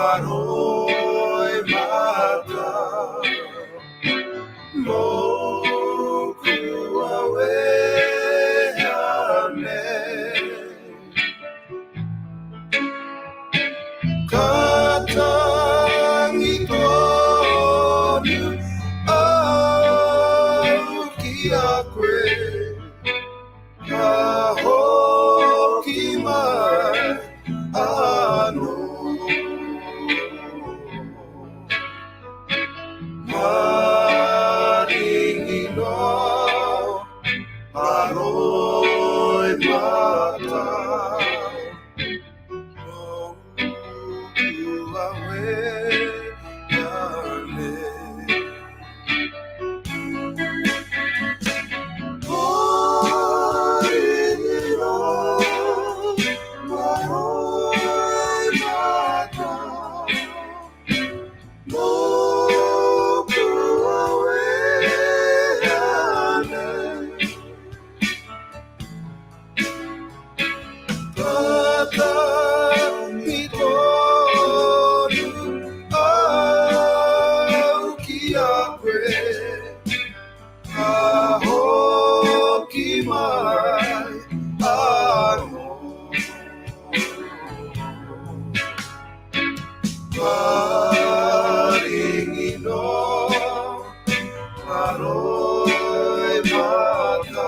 Maroi mata moku aweane katangi tonu au ki akwe kahoki mai ano maringino maroi mata moku aweane maringino maroi mata moku aweane katangi tonu au ki akwe kahoki mai ano maringino maroi mata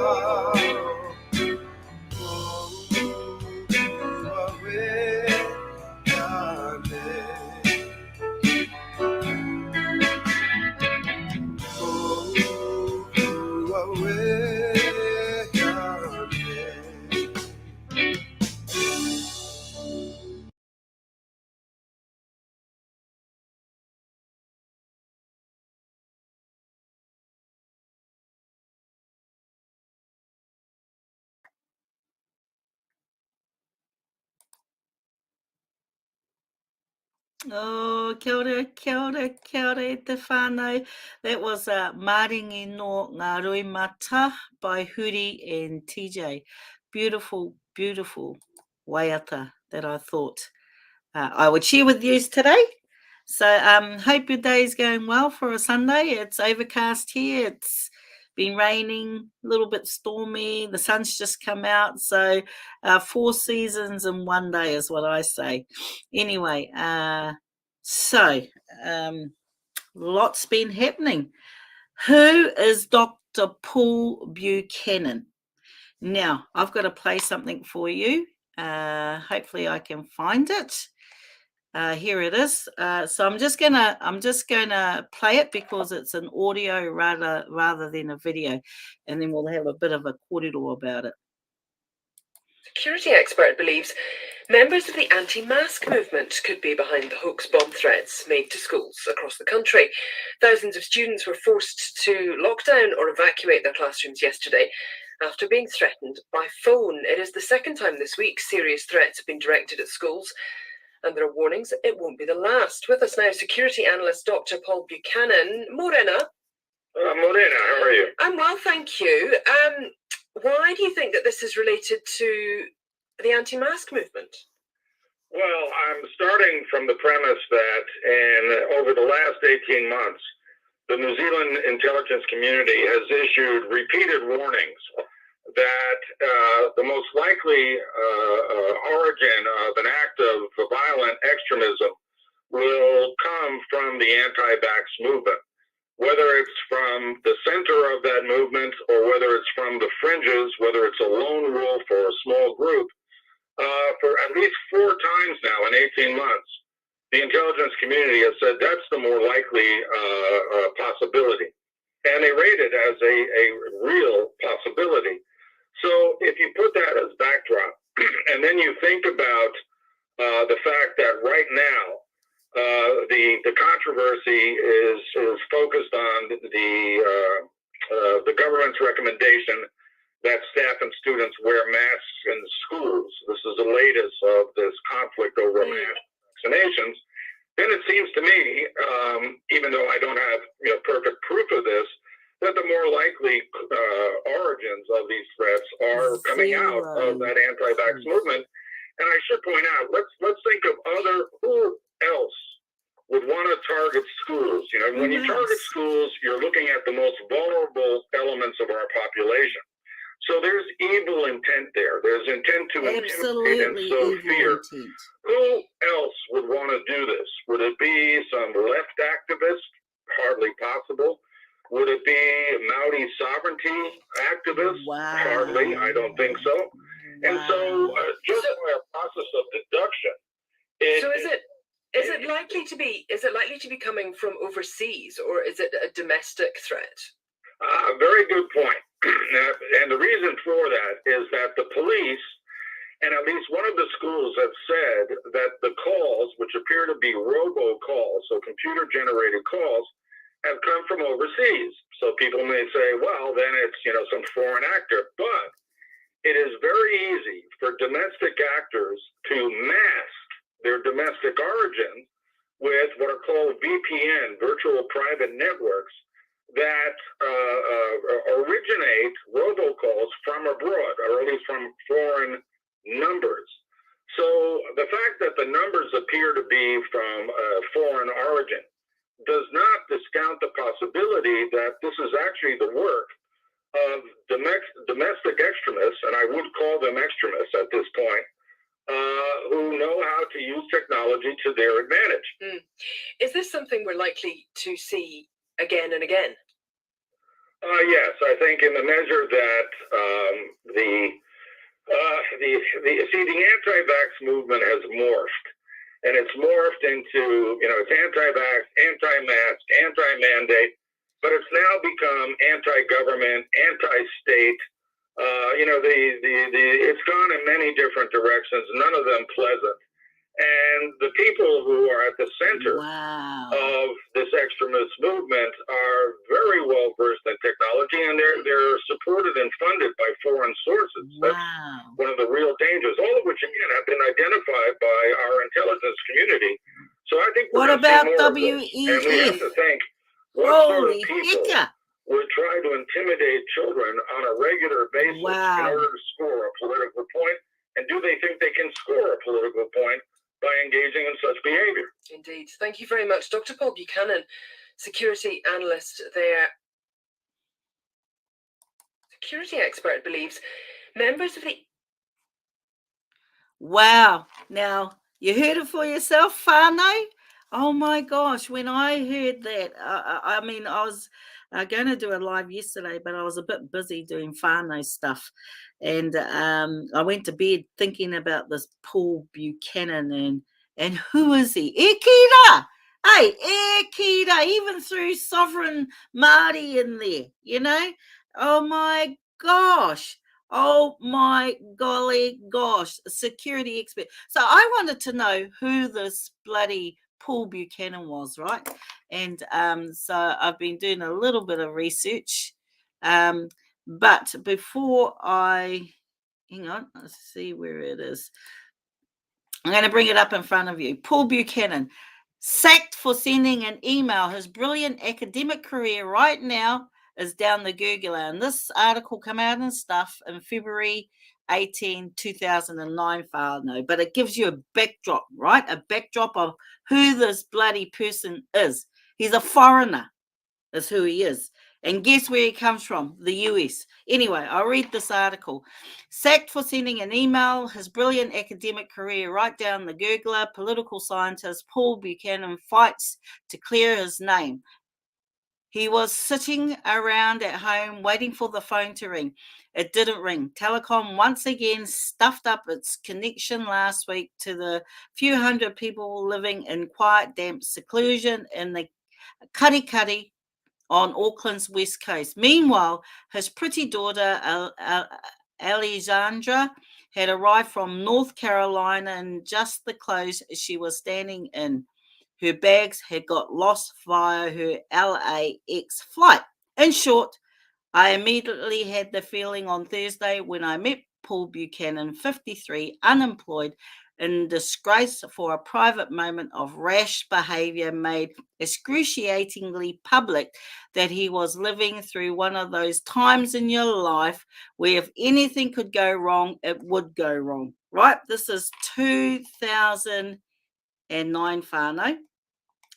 Oh, kia ora, kia ora, kia ora e te whānau. That was Maringi no Ngā Rui Mata by Huri and TJ. Beautiful, beautiful waiata that I thought I would share with you today. So hope your day is going well for a Sunday. It's overcast here. It's been raining, a little bit stormy. The sun's just come out. So 4 seasons in one day is what I say. Anyway, lots been happening. Who is Dr. Paul Buchanan? Now, I've got to play something for you. Hopefully I can find it. Here it is. So I'm just gonna play it because it's an audio rather than a video, and then we'll have a bit of a kōrero about it. Security expert believes members of the anti-mask movement could be behind the hoax bomb threats made to schools across the country. Thousands of students were forced to lock down or evacuate their classrooms yesterday after being threatened by phone. It is the second time this week serious threats have been directed at schools, and there are warnings it won't be the last. With us now, security analyst Dr. Paul Buchanan. Morena. Morena, how are you? I'm well, thank you. Why do you think that this is related to the anti-mask movement? Well, I'm starting from the premise that over the last 18 months, the New Zealand intelligence community has issued repeated warnings that the most likely origin of an act of violent extremism will come from the anti-vax movement. Whether it's from the center of that movement or whether it's from the fringes, whether it's a lone wolf or a small group, for at least 4 times now in 18 months, the intelligence community has said that's the more likely possibility. And they rate it as a real possibility. So if you put that as backdrop, and then you think about the fact that right now, the controversy is focused on the government's recommendation that staff and students wear masks in schools. This is the latest of this conflict over mass vaccinations. Then it seems to me, even though I don't have perfect proof of this, that the more likely origins of these threats are coming out of that anti-vax movement. And I should point out, let's think of who else would want to target schools. You know, when you target schools, you're looking at the most vulnerable elements of our population. So there's evil intent there. There's intent to intimidate and sow fear. Who else would want to do this? Would it be some left activist? Hardly possible. Would it be Maori sovereignty activists? Hardly. I don't think so. And so just by a process of deduction. Is it likely to be coming from overseas, or is it a domestic threat? Very good point. And the reason for that is that the police, and at least one of the schools, have said that the calls, which appear to be robocalls, so computer-generated calls, have come from overseas. So people may say, well, then it's, you know, some foreign actor. But it is very easy for domestic actors to mask their domestic origin with what are called VPN, virtual private networks, that originate robocalls from abroad, or at least from foreign numbers. So the fact that the numbers appear to be from foreign origin does not discount the possibility that this is actually the work of domestic extremists, and I would call them extremists at this point, who know how to use technology to their advantage. Is this something we're likely to see again and again? Yes, I think in the measure that the anti-vax movement has morphed, and it's morphed into, you know, it's anti-vax, anti-mask, anti-mandate, but it's now become anti-government, anti-state. You know, it's gone in many different directions, none of them pleasant. And the people who are at the center of this extremist movement are very well versed in technology, and they're supported and funded by foreign sources. That's one of the real dangers, all of which, again, have been identified by our intelligence community. So I think what about WEF? And we have to think, what sort of people would try to intimidate children on a regular basis in order to score a political point? And do they think they can score a political point by engaging in such behavior? Indeed. Thank you very much. Dr. Paul Buchanan, security analyst there. Security expert believes members of the... Wow. Now, you heard it for yourself, whānau? Oh my gosh, when I heard that, I mean, I was going to do a live yesterday, but I was a bit busy doing whānau stuff. And I went to bed thinking about this Paul Buchanan and who is he? E kira! Hey, e kira, even through sovereign Māori in there, you know? Oh my gosh. Oh my golly gosh, security expert. So I wanted to know who this bloody Paul Buchanan was, right? And so I've been doing a little bit of research. But before hang on, let's see where it is. I'm going to bring it up in front of you. Paul Buchanan, sacked for sending an email. His brilliant academic career right now is down the gurgler. And this article came out and stuff in February 18, 2009, whānau. But it gives you a backdrop, right? A backdrop of who this bloody person is. He's a foreigner, is who he is. And guess where he comes from? The US. Anyway, I'll read this article. Sacked for sending an email, his brilliant academic career right down the gurgler, political scientist Paul Buchanan fights to clear his name. He was sitting around at home waiting for the phone to ring. It didn't ring. Telecom once again stuffed up its connection last week to the few hundred people living in quiet, damp seclusion in the Kari on Auckland's west coast. Meanwhile, his pretty daughter, Alexandra, had arrived from North Carolina in just the clothes she was standing in. Her bags had got lost via her LAX flight. In short, I immediately had the feeling on Thursday when I met Paul Buchanan, 53, unemployed, in disgrace for a private moment of rash behavior made excruciatingly public, that he was living through one of those times in your life where if anything could go wrong, it would go wrong, right? This is 2009, whānau.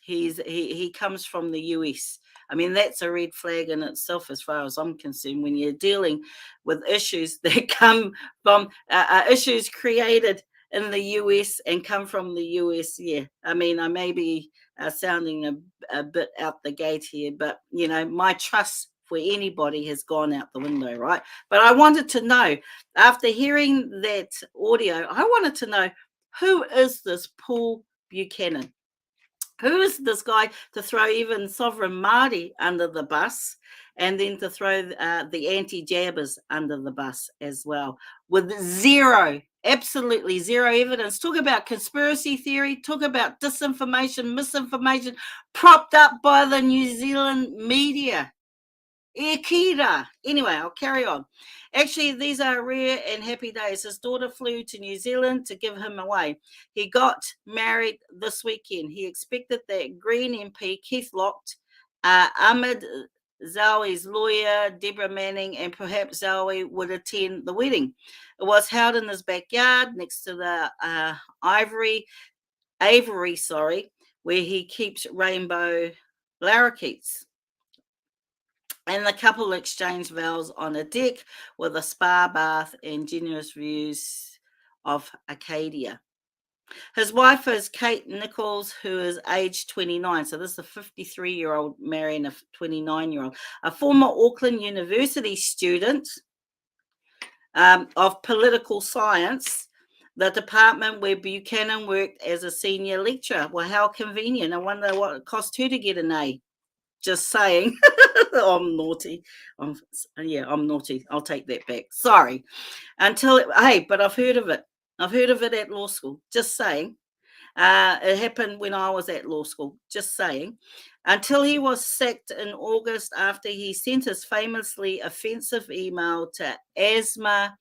He comes from the US. I mean, that's a red flag in itself as far as I'm concerned, when you're dealing with issues that come from issues created in the US and come from the US. Yeah, I mean, I may be sounding a bit out the gate here, but, you know, my trust for anybody has gone out the window, right? But I wanted to know, after hearing that audio, I wanted to know, who is this Paul Buchanan? Who is this guy to throw even Sovereign Māori under the bus, and then to throw the anti-jabbers under the bus as well, with absolutely zero evidence? Talk about conspiracy theory, talk about disinformation, misinformation, propped up by the New Zealand media. E kira. Anyway, I'll carry on. Actually, these are rare and happy days. His daughter flew to New Zealand to give him away. He got married this weekend. He expected that Green MP Keith Locht, Ahmed Zoe's lawyer, Deborah Manning, and perhaps Zoe would attend the wedding. It was held in his backyard next to the Avery, where he keeps rainbow lorikeets. And the couple exchanged vows on a deck with a spa bath and generous views of Acadia. His wife is Kate Nichols, who is age 29. So this is a 53-year-old marrying a 29-year-old, a former Auckland University student of political science, the department where Buchanan worked as a senior lecturer. Well, how convenient. I wonder what it cost her to get an A. Just saying. I'm naughty. I'm naughty. I'll take that back. Sorry. But I've heard of it. I've heard of it at law school. Just saying. It happened when I was at law school. Just saying. Until he was sacked in August after he sent his famously offensive email to Asma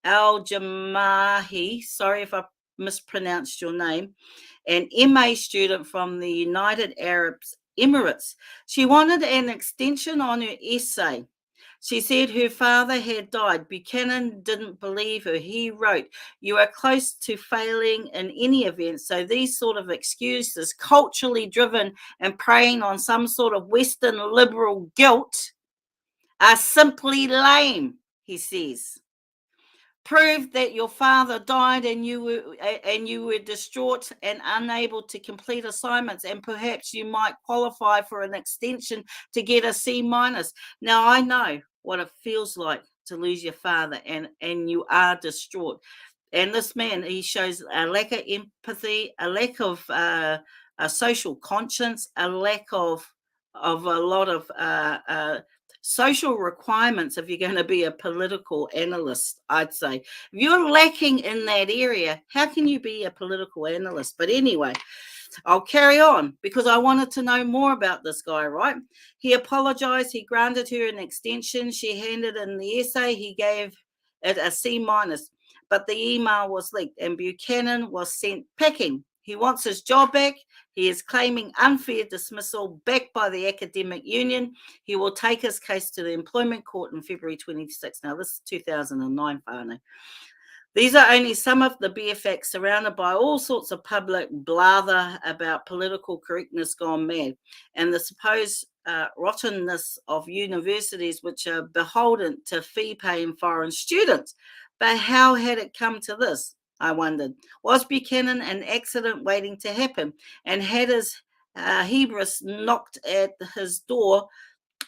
Al-Jamahi. Sorry if I mispronounced your name. An MA student from the United Arab Emirates. She wanted an extension on her essay. She said her father had died. Buchanan didn't believe her. He wrote, "You are close to failing in any event, so these sort of excuses, culturally driven and preying on some sort of Western liberal guilt, are simply lame," he says. Prove that your father died and you were distraught and unable to complete assignments, and perhaps you might qualify for an extension to get a C-. Now, I know what it feels like to lose your father, and you are distraught. And this man, he shows a lack of empathy, a lack of a social conscience, a lack of a lot of social requirements if you're going to be a political analyst, I'd say. If you're lacking in that area, how can you be a political analyst? But anyway, I'll carry on because I wanted to know more about this guy, right? He apologized. He granted her an extension. She handed in the essay. He gave it a C-, but the email was leaked and Buchanan was sent packing. He wants his job back. He is claiming unfair dismissal backed by the academic union. He will take his case to the employment court in February 26. Now, this is 2009, whānau. These are only some of the bare facts, surrounded by all sorts of public blather about political correctness gone mad and the supposed rottenness of universities which are beholden to fee-paying foreign students. But how had it come to this? I wondered. Was Buchanan an accident waiting to happen? And had his hubris knocked at his door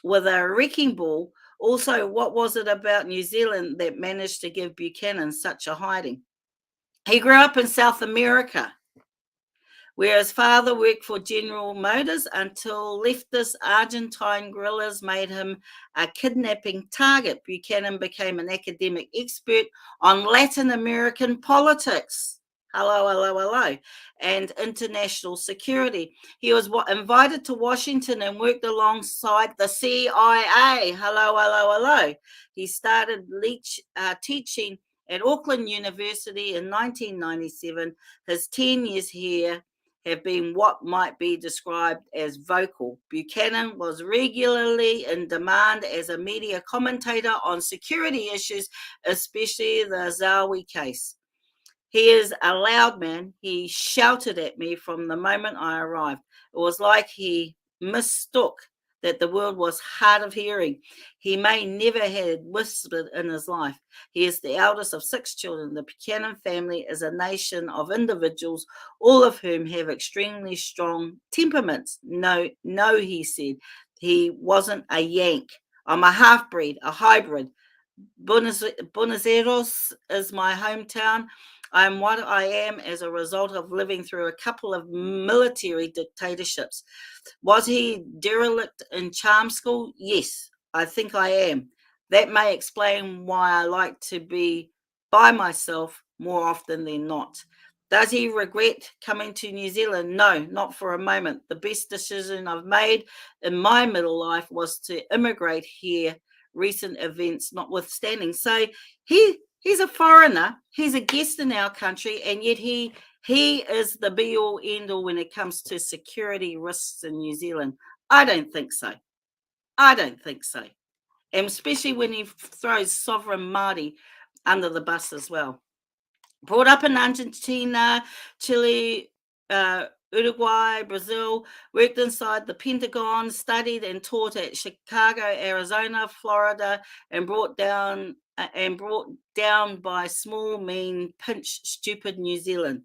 with a wrecking ball? Also, what was it about New Zealand that managed to give Buchanan such a hiding? He grew up in South America, where his father worked for General Motors until leftist Argentine guerrillas made him a kidnapping target. Buchanan became an academic expert on Latin American politics. Hello, and international security. He was invited to Washington and worked alongside the CIA. Hello. He started teaching at Auckland University in 1997. His 10 years here have been what might be described as vocal. Buchanan was regularly in demand as a media commentator on security issues, especially the Zoe case. He is a loud man. He shouted at me from the moment I arrived. It was like he mistook that the world was hard of hearing. He may never had whispered in his life. He is the eldest of 6 children. The Buchanan family is a nation of individuals, all of whom have extremely strong temperaments. No, he said. He wasn't a Yank. I'm a half-breed, a hybrid. Buenos Aires is my hometown. I am what I am as a result of living through a couple of military dictatorships. Was he derelict in charm school? Yes, I think I am. That may explain why I like to be by myself more often than not. Does he regret coming to New Zealand? No, not for a moment. The best decision I've made in my middle life was to immigrate here, recent events notwithstanding. So he's a foreigner. He's a guest in our country, and yet he is the be all end all when it comes to security risks in New Zealand. I don't think so. And especially when he throws sovereign Māori under the bus as well. Brought up in Argentina, Chile, Uruguay, Brazil, worked inside the Pentagon, studied and taught at Chicago, Arizona, Florida, and brought down by small, mean, pinched, stupid New Zealand.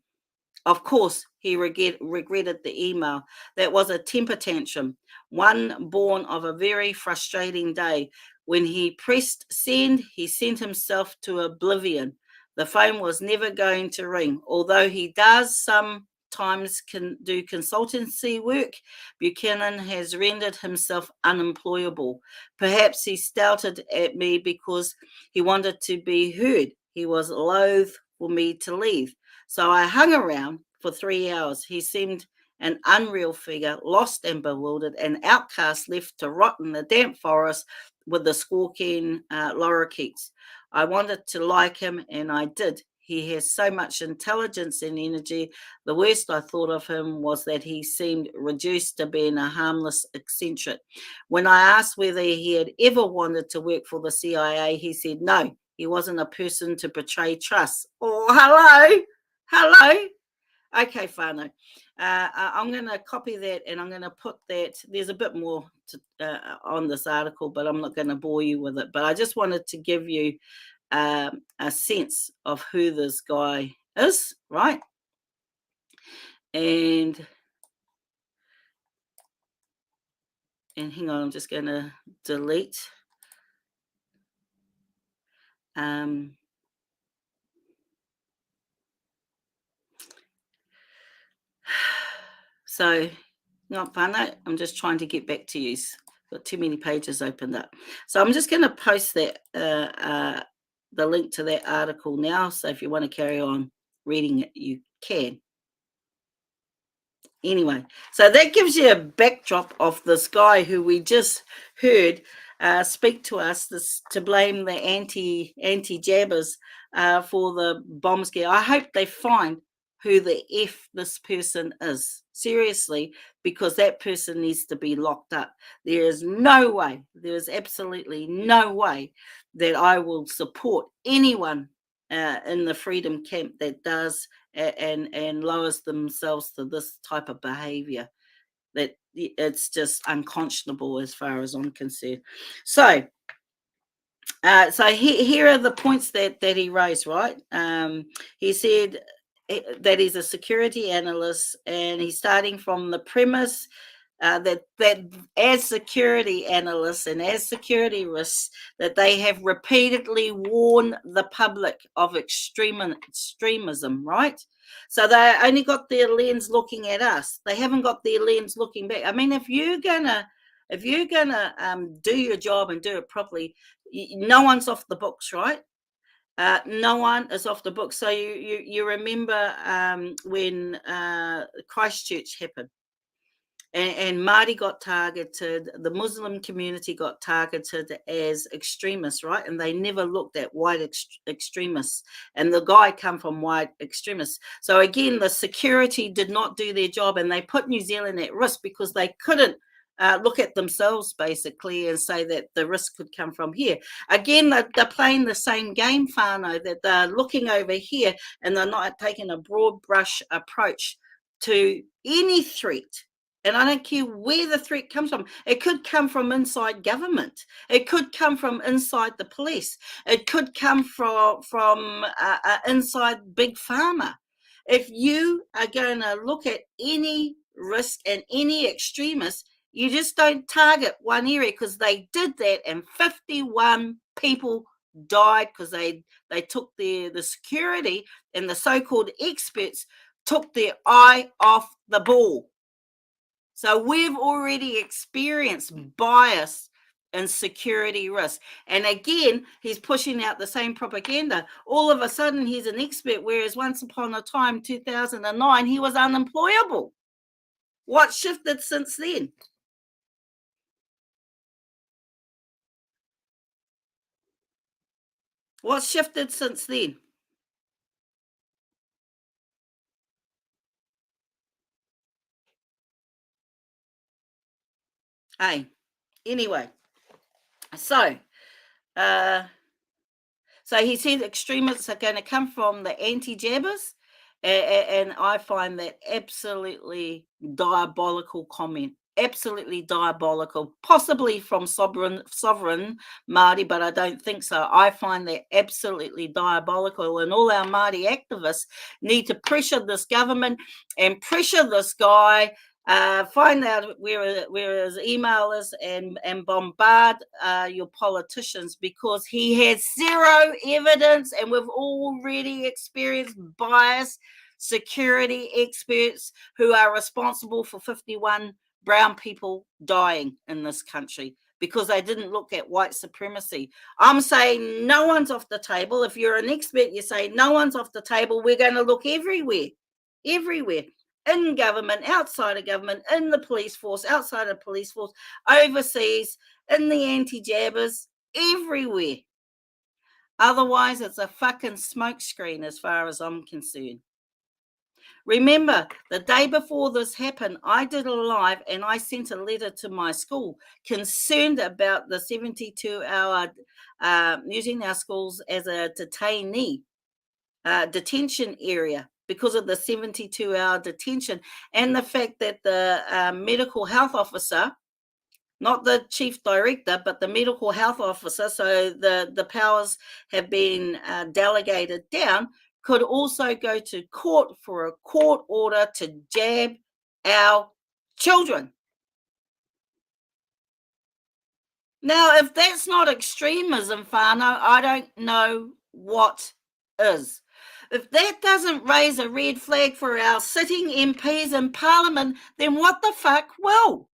Of course, he regretted the email. That was a temper tantrum, one born of a very frustrating day. When he pressed send, he sent himself to oblivion. The phone was never going to ring. Although he does sometimes do consultancy work, Buchanan has rendered himself unemployable. Perhaps he shouted at me because he wanted to be heard. He was loath for me to leave. So I hung around for 3 hours. He seemed an unreal figure, lost and bewildered, an outcast left to rot in the damp forest with the squawking lorikeets. I wanted to like him, and I did. He has so much intelligence and energy. The worst I thought of him was that he seemed reduced to being a harmless eccentric. When I asked whether he had ever wanted to work for the CIA, he said no. He wasn't a person to betray trust. Oh, hello. Okay, whānau. I'm going to copy that, and I'm going to put that. There's a bit more on this article, but I'm not going to bore you with it. But I just wanted to give you a sense of who this guy is, right? And hang on, I'm just going to delete. So, not whānau, I'm just trying to get back to you. Got too many pages opened up. So I'm just going to post that the link to that article now. So if you want to carry on reading it, you can. Anyway, so that gives you a backdrop of this guy who we just heard speak to us to blame the anti-jabbers for the bomb scare. I hope they find who the F this person is, seriously, because that person needs to be locked up. There is absolutely no way that I will support anyone in the freedom camp that does and lowers themselves to this type of behavior. That it's just unconscionable as far as I'm concerned. So here are the points that he raised, right? He said that he's a security analyst, and he's starting from the premise that as security analysts and as security risks, that they have repeatedly warned the public of extremism, right? So they only got their lens looking at us. They haven't got their lens looking back. I mean, if you're gonna do your job and do it properly, no one's off the books, right? No one is off the books. So you remember when Christchurch happened, and Māori got targeted, the Muslim community got targeted as extremists, right? And they never looked at white extremists. And the guy come from white extremists. So again, the security did not do their job, and they put New Zealand at risk because they couldn't look at themselves basically and say that the risk could come from here. Again, they're playing the same game, whānau, that they're looking over here and they're not taking a broad brush approach to any threat. And I don't care where the threat comes from. It could come from inside government. It could come from inside the police. It could come from inside big pharma. If you are going to look at any risk and any extremist, you just don't target one area, because they did that and 51 people died because they took the security, and the so-called experts took their eye off the ball. So we've already experienced bias and security risk. And again, he's pushing out the same propaganda. All of a sudden, he's an expert, whereas once upon a time, 2009, he was unemployable. What shifted since then? What's shifted since then? Hey, anyway, so he said extremists are going to come from the anti-jabbers, and I find that absolutely diabolical comment. Absolutely diabolical, possibly from sovereign Māori, but I don't think so. I find that absolutely diabolical, and all our Māori activists need to pressure this government and pressure this guy. Find out where his email is and bombard your politicians, because he has zero evidence, and we've already experienced bias. Security experts who are responsible for 51 brown people dying in this country because they didn't look at white supremacy. I'm saying no one's off the table. If you're an expert, you say no one's off the table. We're going to look everywhere. In government, outside of government, in the police force, outside of police force, overseas, in the anti-jabbers, everywhere. Otherwise, it's a fucking smokescreen as far as I'm concerned. Remember, the day before this happened, I did a live and I sent a letter to my school concerned about the 72-hour using our schools as a detainee detention area because of the 72-hour detention, and the fact that the medical health officer, not the chief director, but the medical health officer, so the powers have been delegated down, could also go to court for a court order to jab our children. Now, if that's not extremism, whānau, I don't know what is. If that doesn't raise a red flag for our sitting MPs in Parliament, then what the fuck will?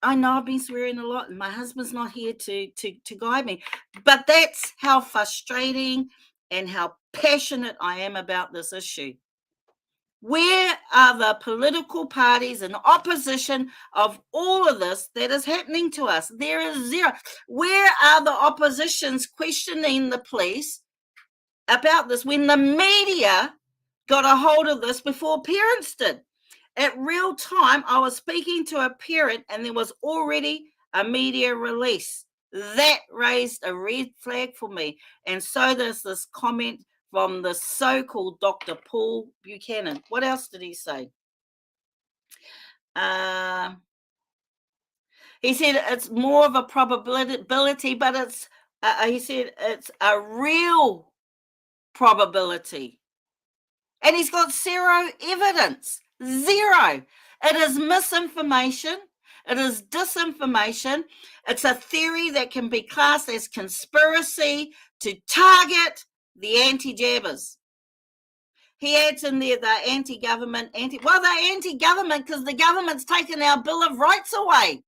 I know I've been swearing a lot and my husband's not here to guide me, but that's how frustrating and how passionate I am about this issue. Where are the political parties in opposition of all of this that is happening to us? There is zero. Where are the oppositions questioning the police about this when the media got a hold of this before parents did? At real time, I was speaking to a parent and there was already a media release. That raised a red flag for me. And so does this comment from the so-called Dr. Paul Buchanan. What else did he say? He said it's more of a probability, but it's, he said it's a real probability. And he's got zero evidence. Zero. It is misinformation. It is disinformation. It's a theory that can be classed as conspiracy to target the anti-jabbers. He adds in there the anti-government, they're anti-government because the government's taken our Bill of Rights away.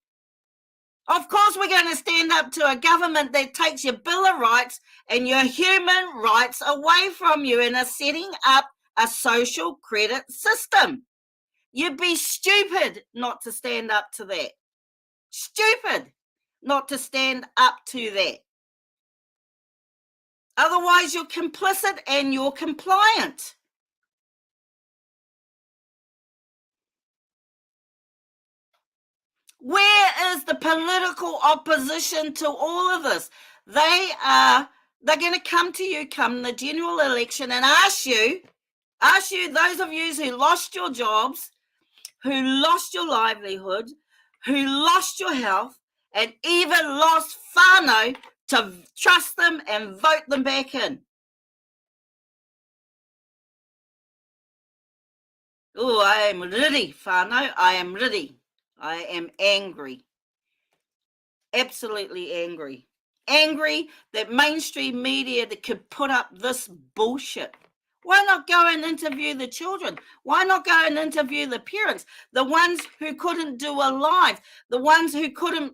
Of course we're going to stand up to a government that takes your Bill of Rights and your human rights away from you and are setting up a social credit system. You'd be stupid not to stand up to that. Stupid not to stand up to that. Otherwise, you're complicit and you're compliant. Where is the political opposition to all of this. They're going to come to you come the general election and ask you, those of you who lost your jobs, who lost your livelihood, who lost your health, and even lost whānau, to trust them and vote them back in. Oh, I am ready, whānau. I am ready. I am angry. Absolutely angry. Angry that mainstream media that could put up this bullshit. Why not go and interview the children? Why not go and interview the parents? The ones who couldn't do a live, the ones who couldn't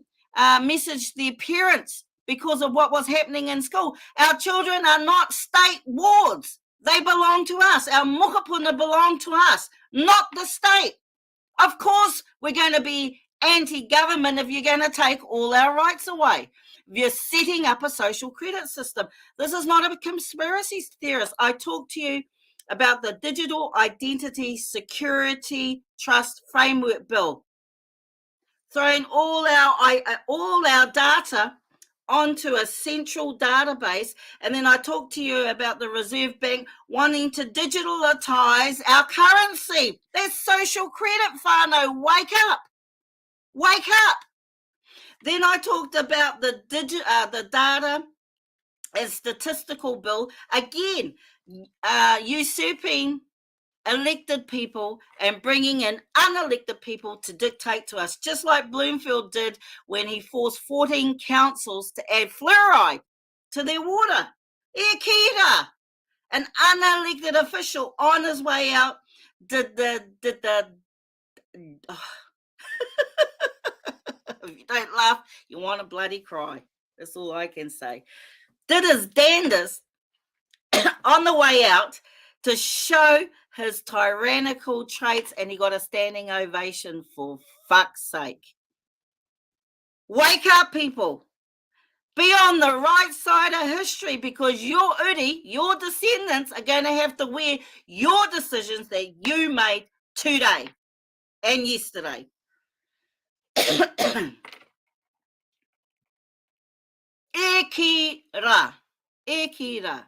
message their parents because of what was happening in school. Our children are not state wards. They belong to us. Our mokapuna belong to us, not the state. Of course, we're going to be anti-government if you're going to take all our rights away. You're setting up a social credit system. This is not a conspiracy theorist. I talked to you about the Digital Identity Security Trust Framework Bill, throwing all our data onto a central database. And then I talked to you about the Reserve Bank wanting to digitalise our currency. That's social credit, whānau. Wake up. Wake up. Then I talked about the data and statistical bill, again, usurping elected people and bringing in unelected people to dictate to us, just like Bloomfield did when he forced 14 councils to add fluoride to their water. E kia, an unelected official on his way out did the if you don't laugh, you want to bloody cry. That's all I can say. Did his damnedest on the way out to show his tyrannical traits, and he got a standing ovation, for fuck's sake. Wake up, people. Be on the right side of history, because your uri, your descendants, are going to have to wear your decisions that you made today and yesterday. E ki ra. E ki ra.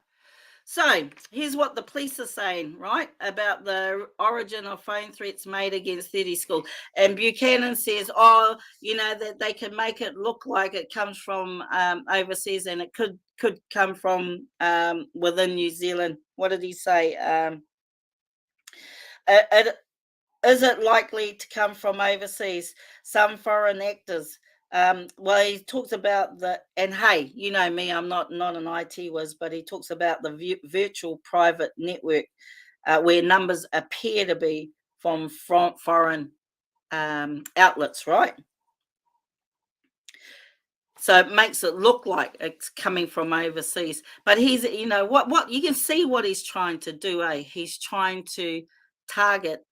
So here's what the police are saying, right, about the origin of phone threats made against 30 schools. And Buchanan says, that they can make it look like it comes from overseas, and it could come from within New Zealand. What did he say? Is it likely to come from overseas? Some foreign actors. Well, he talks about and hey, you know me, I'm not an IT whiz, but he talks about the virtual private network where numbers appear to be from foreign outlets, right? So it makes it look like it's coming from overseas. But he's, what you can see what he's trying to do, He's trying to target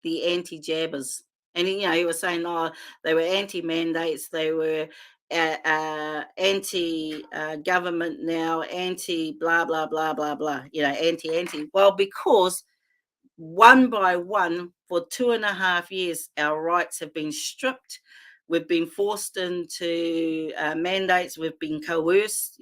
the anti-jabbers. And, he was saying, they were anti-mandates, they were anti-government now, anti-blah, blah, blah, blah, blah, anti. Well, because one by one, for 2.5 years, our rights have been stripped. We've been forced into mandates. We've been coerced,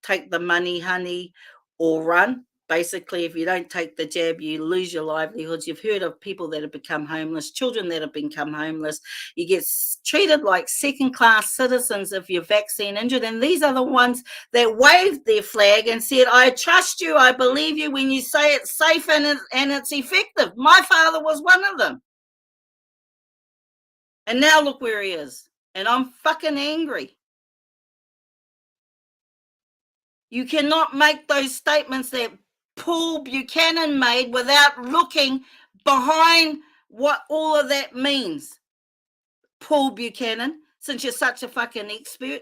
take the money, honey, or run. Basically, if you don't take the jab, you lose your livelihoods. You've heard of people that have become homeless, children that have become homeless. You get treated like second-class citizens if you're vaccine injured. And these are the ones that waved their flag and said, I trust you, I believe you when you say it's safe and it's effective. My father was one of them. And now look where he is. And I'm fucking angry. You cannot make those statements that Paul Buchanan made without looking behind what all of that means. Paul Buchanan, since you're such a fucking expert.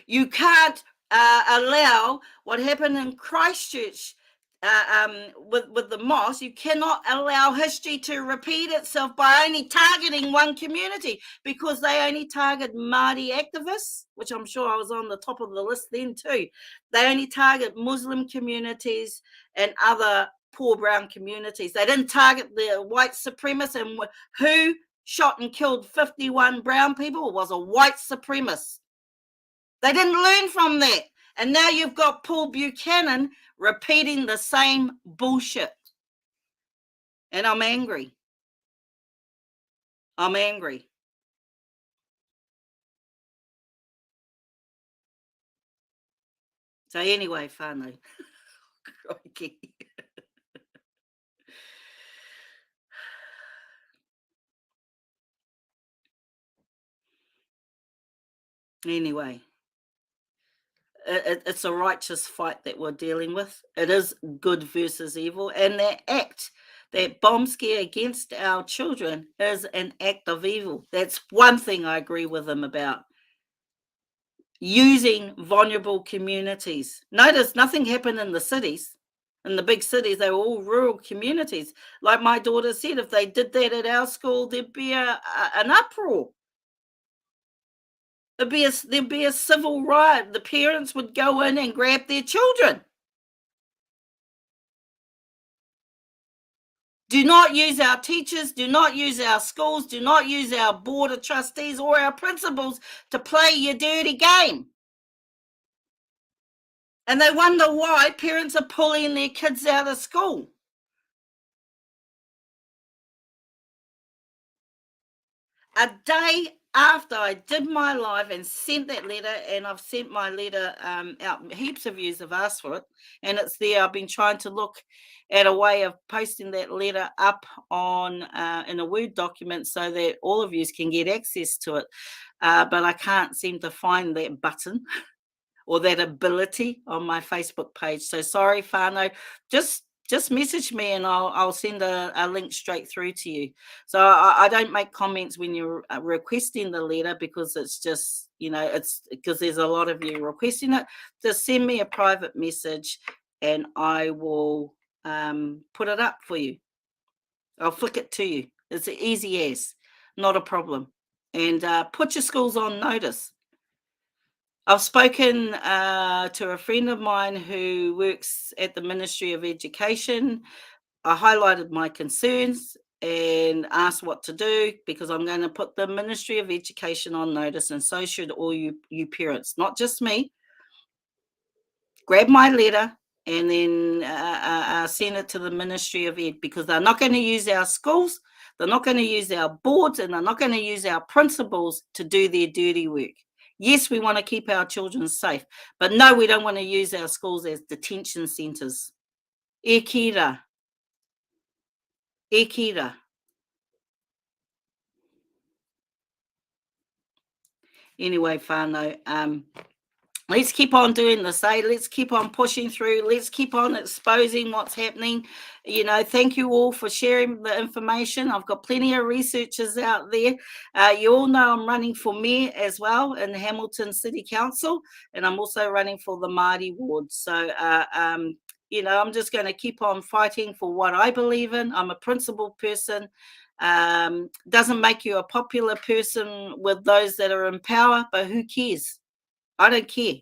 You can't allow what happened in Christchurch with the mosque. You cannot allow history to repeat itself by only targeting one community, because they only target Māori activists, which I'm sure I was on the top of the list then too. They only target Muslim communities and other poor brown communities. They didn't target the white supremacists. And who shot and killed 51 brown people was a white supremacist. They didn't learn from that. And now you've got Paul Buchanan repeating the same bullshit. And I'm angry. I'm angry. So anyway, whānau. Anyway, it's a righteous fight that we're dealing with. It is good versus evil. And that act, that bomb scare against our children is an act of evil. That's one thing I agree with them about. Using vulnerable communities. Notice nothing happened in the cities. In the big cities, they were all rural communities. Like my daughter said, if they did that at our school, there'd be an uproar. There'd be a civil riot. The parents would go in and grab their children. Do not use our teachers, do not use our schools, do not use our board of trustees or our principals to play your dirty game. And they wonder why parents are pulling their kids out of school. A day after I did my live and sent that letter, and I've sent my letter out, heaps of yous have asked for it, and it's there. I've been trying to look at a way of posting that letter up on in a Word document so that all of yous can get access to it, but I can't seem to find that button or that ability on my Facebook page. So sorry, whānau, just message me and I'll send a link straight through to you. So I don't make comments when you're requesting the letter because it's just, it's because there's a lot of you requesting it. Just send me a private message and I will put it up for you. I'll flick it to you. It's easy as, not a problem. And put your schools on notice. I've spoken to a friend of mine who works at the Ministry of Education. I highlighted my concerns and asked what to do because I'm going to put the Ministry of Education on notice, and so should all you parents, not just me. Grab my letter and then send it to the Ministry of Ed because they're not going to use our schools, they're not going to use our boards, and they're not going to use our principals to do their dirty work. Yes, we want to keep our children safe, but no, we don't want to use our schools as detention centres. E kira. E kira. Anyway, whānau, let's keep on doing this, eh? Let's keep on pushing through. Let's keep on exposing what's happening. Thank you all for sharing the information. I've got plenty of researchers out there. You all know I'm running for mayor as well in Hamilton City Council, and I'm also running for the Māori ward. So, I'm just going to keep on fighting for what I believe in. I'm a principled person. Doesn't make you a popular person with those that are in power, but who cares? I don't care.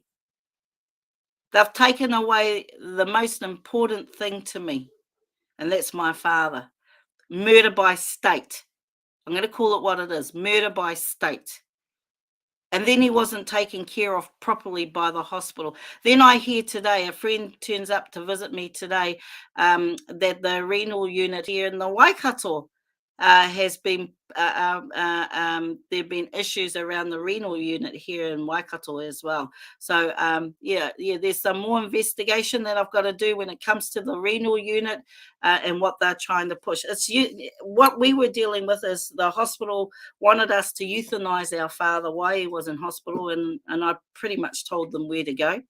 They've taken away the most important thing to me, and that's my father. Murder by state. I'm going to call it what it is, murder by state. And then he wasn't taken care of properly by the hospital. Then I hear today, a friend turns up to visit me today, that the renal unit here in the Waikato has been, there have been issues around the renal unit here in Waikato as well. So, there's some more investigation that I've got to do when it comes to the renal unit and what they're trying to push. What we were dealing with is the hospital wanted us to euthanize our father while he was in hospital, and I pretty much told them where to go.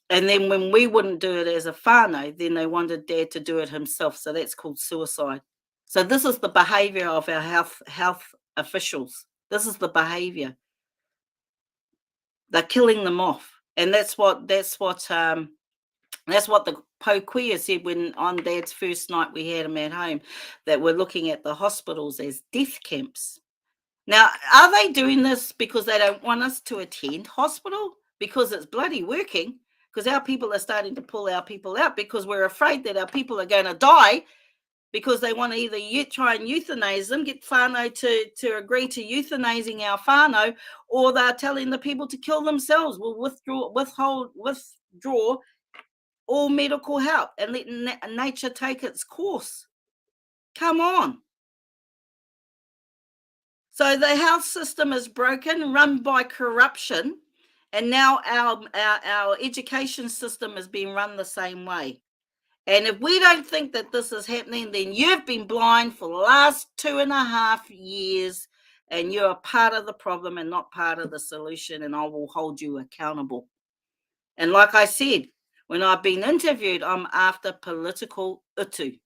And then when we wouldn't do it as a whānau, then they wanted Dad to do it himself. So that's called suicide. So this is the behaviour of our health officials. This is the behaviour. They're killing them off, and that's what the Pokere said when on Dad's first night we had him at home, that we're looking at the hospitals as death camps. Now, are they doing this because they don't want us to attend hospital? Because it's bloody working. Because our people are starting to pull our people out because we're afraid that our people are going to die because they want to either try and euthanize them, get whānau to agree to euthanizing our whānau, or they're telling the people to kill themselves. We'll withdraw all medical help and let nature take its course. Come on. So the health system is broken, run by corruption, and now our education system is being run the same way. And if we don't think that this is happening, then you've been blind for the last 2.5 years, and you're a part of the problem and not part of the solution, and I will hold you accountable. And like I said, when I've been interviewed, I'm after political utu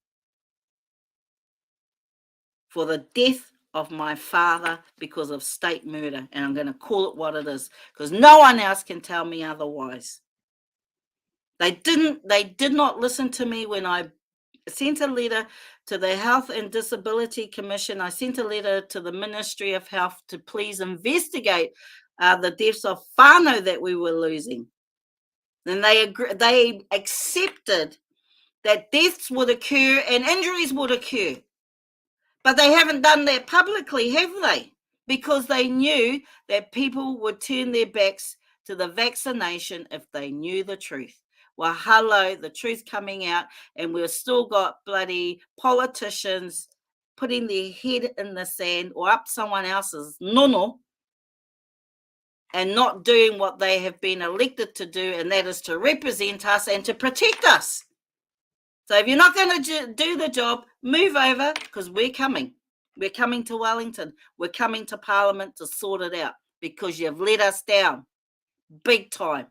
for the death of my father because of state murder, and I'm going to call it what it is, because no one else can tell me otherwise. They did not listen to me when I sent a letter to the Health and Disability Commission. I sent a letter to the Ministry of Health to please investigate the deaths of whānau that we were losing. And they accepted that deaths would occur and injuries would occur. But they haven't done that publicly, have they? Because they knew that people would turn their backs to the vaccination if they knew the truth. Well, hello, the truth coming out, and we've still got bloody politicians putting their head in the sand or up someone else's nono and not doing what they have been elected to do, and that is to represent us and to protect us. So if you're not going to do the job, move over, because we're coming. We're coming to Wellington. We're coming to Parliament to sort it out, because you've let us down big time.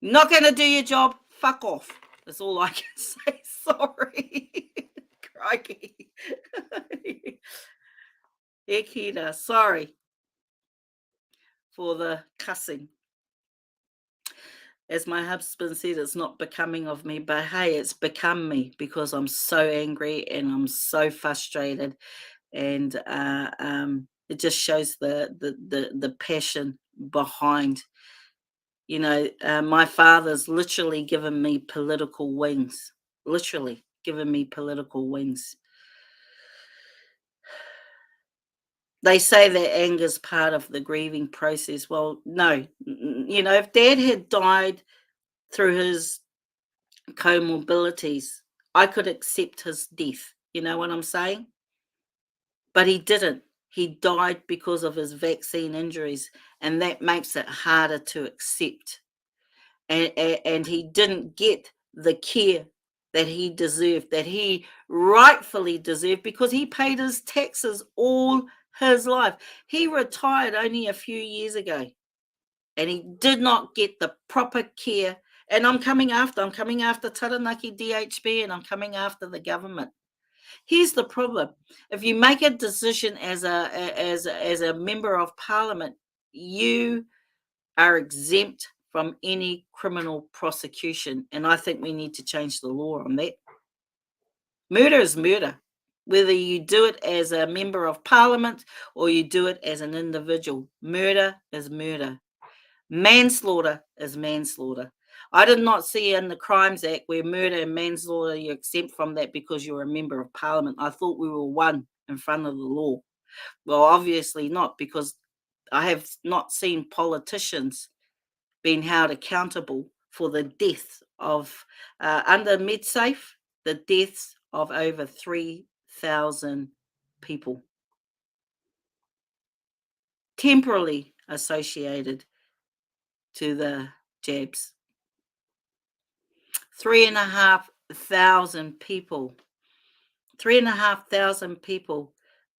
Not going to do your job, fuck off. That's all I can say. Sorry. Crikey. Ekida, sorry for the cussing. As my husband said, it's not becoming of me, but hey, it's become me, because I'm so angry and I'm so frustrated, and it just shows the passion behind. You know, my father's literally given me political wings. Literally given me political wings. They say that anger is part of the grieving process. Well, no. You know, if Dad had died through his comorbidities, I could accept his death. You know what I'm saying? But he didn't. He died because of his vaccine injuries, and that makes it harder to accept. And he didn't get the care that he deserved, that he rightfully deserved, because he paid his taxes all his life. He retired only a few years ago, and he did not get the proper care. And I'm coming after Taranaki DHB, and I'm coming after the government. Here's the problem. If you make a decision as a member of Parliament, you are exempt from any criminal prosecution. And I think we need to change the law on that. Murder is murder, whether you do it as a member of Parliament or you do it as an individual. Murder is murder. Manslaughter is manslaughter. I did not see in the Crimes Act where murder and manslaughter, you're exempt from that because you're a member of Parliament. I thought we were one in front of the law. Well, obviously not, because I have not seen politicians being held accountable for the deaths of, under MedSafe, the deaths of over 3,000 people temporarily associated to the jabs. 3,500 people. 3,500 people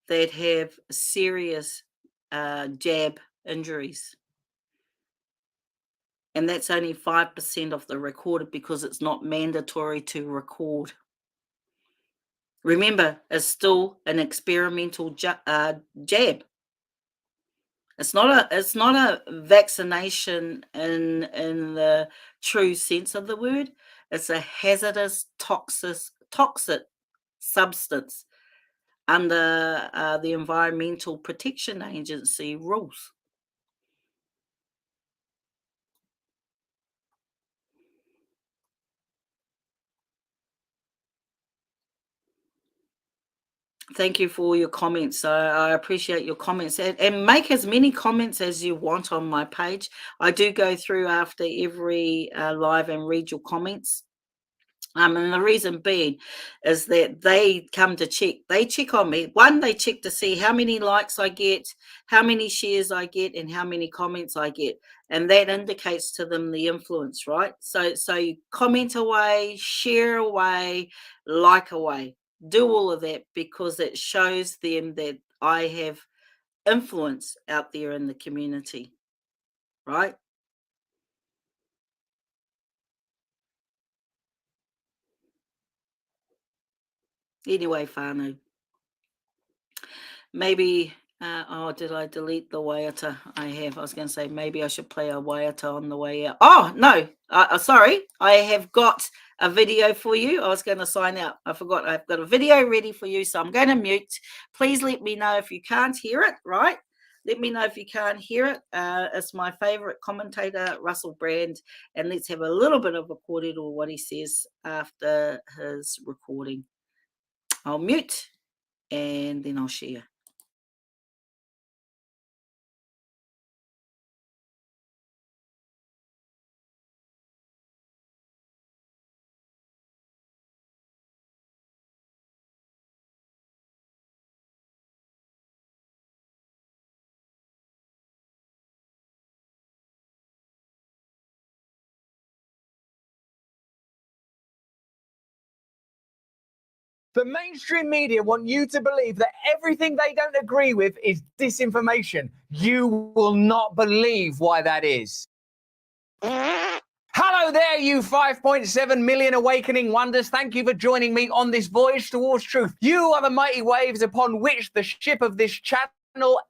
that have serious jab injuries. And that's only 5% of the recorded, because it's not mandatory to record. Remember, it's still an experimental jab. It's not a vaccination in the true sense of the word. It's a hazardous toxic substance under the Environmental Protection Agency rules. Thank you for your comments. I appreciate your comments, and make as many comments as you want on my page. I do go through after every live and read your comments. And the reason being is that they come to check. They check on me. One, they check to see how many likes I get, how many shares I get, and how many comments I get. And that indicates to them the influence, right? So you comment away, share away, like away. Do all of that because it shows them that I have influence out there in the community, right? Anyway, whānau. Maybe, did I delete the waiata? I have. I was going to say maybe I should play a waiata on the way out. Oh, no. Sorry. I have got a video for you. I was going to sign out. I forgot. I've got a video ready for you, so I'm going to mute. Please let me know if you can't hear it, right? Let me know if you can't hear it. It's my favorite commentator, Russell Brand, and let's have a little bit of a kōrero what he says after his recording. I'll mute and then I'll share. The mainstream media want you to believe that everything they don't agree with is disinformation. You will not believe why that is. Hello there, you 5.7 million awakening wonders. Thank you for joining me on this voyage towards truth. You are the mighty waves upon which the ship of this channel